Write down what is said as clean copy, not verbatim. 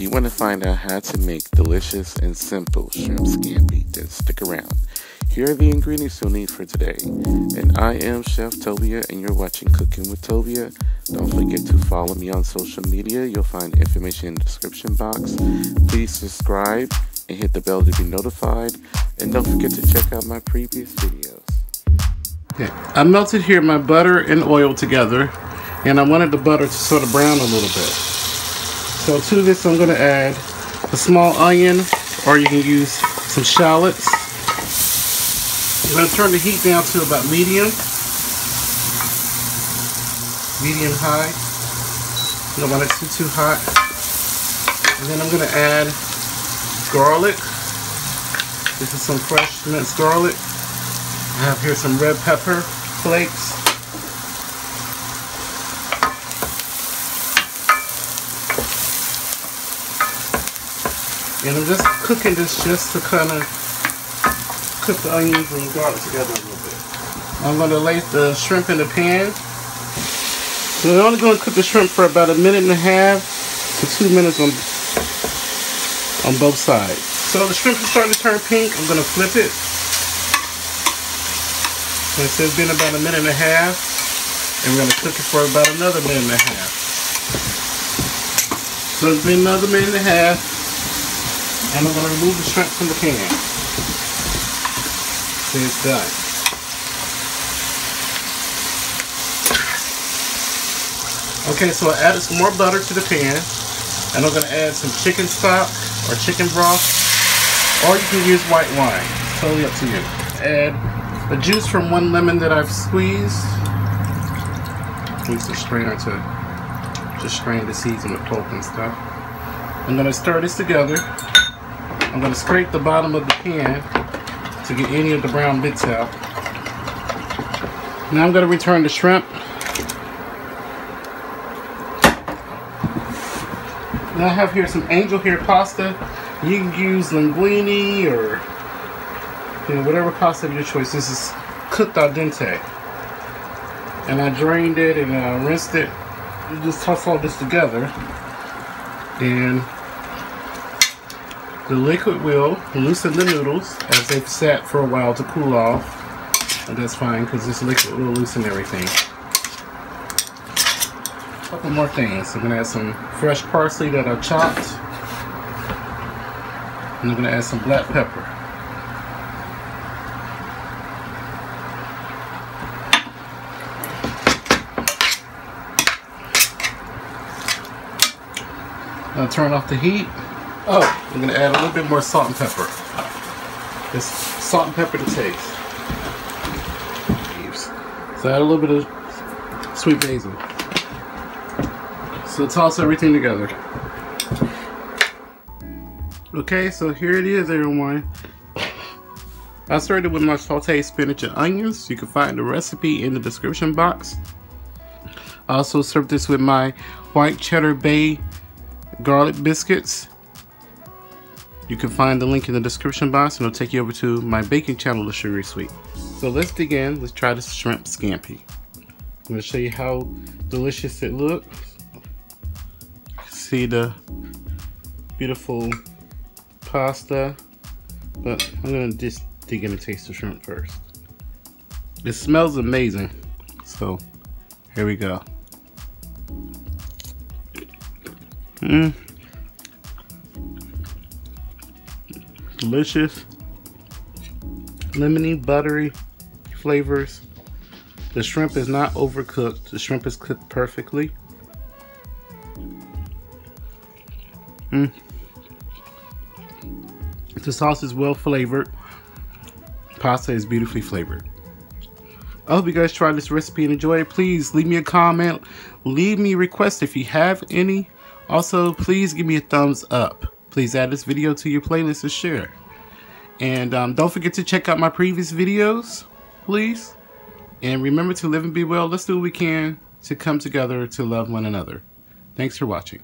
you want to find out how to make delicious and simple shrimp scampi, then stick around. Here are the ingredients you'll need for today. And I am Chef Tovia, and you're watching Cooking with Tovia. Don't forget to follow me on social media. You'll find information in the description box. Please subscribe and hit the bell to be notified. And don't forget to check out my previous videos. Okay, I melted here my butter and oil together, and I wanted the butter to sort of brown a little bit. So to this I'm going to add a small onion, or you can use some shallots. I'm going to turn the heat down to about medium high. You don't want it too hot. And then I'm going to add garlic. This is some fresh minced garlic. I have here some red pepper flakes. And I'm just cooking this just to kind of cook the onions and garlic together a little bit. I'm going to lay the shrimp in the pan. So I'm only going to cook the shrimp for about 1.5 minutes to 2 minutes on both sides. So the shrimp is starting to turn pink. I'm going to flip it. And so it's been about 1.5 minutes, and we're going to cook it for about another 1.5 minutes. So it's been another 1.5 minutes, and I'm going to remove the shrimp from the pan. So it's done. Okay, so I added some more butter to the pan, and I'm going to add some chicken stock or chicken broth, or you can use white wine. It's totally up to you. Add the juice from 1 lemon that I've squeezed. Use the strainer to just strain the seeds and the pulp and stuff. I'm going to stir this together. I'm going to scrape the bottom of the pan to get any of the brown bits out. Now I'm going to return the shrimp. Now I have here some angel hair pasta. You can use linguine or whatever pasta of your choice. This is cooked al dente. And I drained it and I rinsed it. You just toss all this together. And the liquid will loosen the noodles as they've sat for a while to cool off. And that's fine because this liquid will loosen everything. A couple more things. I'm going to add some fresh parsley that I chopped. And I'm going to add some black pepper. I'll turn off the heat. Oh, I'm going to add a little bit more salt and pepper. Just salt and pepper to taste. So add a little bit of sweet basil. So toss everything together. Okay, so here it is, everyone. I started with my sauteed spinach and onions. You can find the recipe in the description box. I also served this with my white cheddar bay garlic biscuits. You can find the link in the description box, and it'll take you over to my baking channel, The Sugary Sweet. So let's dig in. Let's try this shrimp scampi. I'm going to show you how delicious it looks. See the beautiful pasta, but I'm going to just dig in and taste the shrimp first. It smells amazing. So here we go. Delicious, lemony, buttery flavors. The shrimp is not overcooked. The shrimp is cooked perfectly. The sauce is well flavored. Pasta is beautifully flavored. I hope you guys try this recipe and enjoy it. Please leave me a comment. Leave me a request if you have any. Also, please give me a thumbs up. Please add this video to your playlist and share. And don't forget to check out my previous videos, please. And remember to live and be well. Let's do what we can to come together to love one another. Thanks for watching.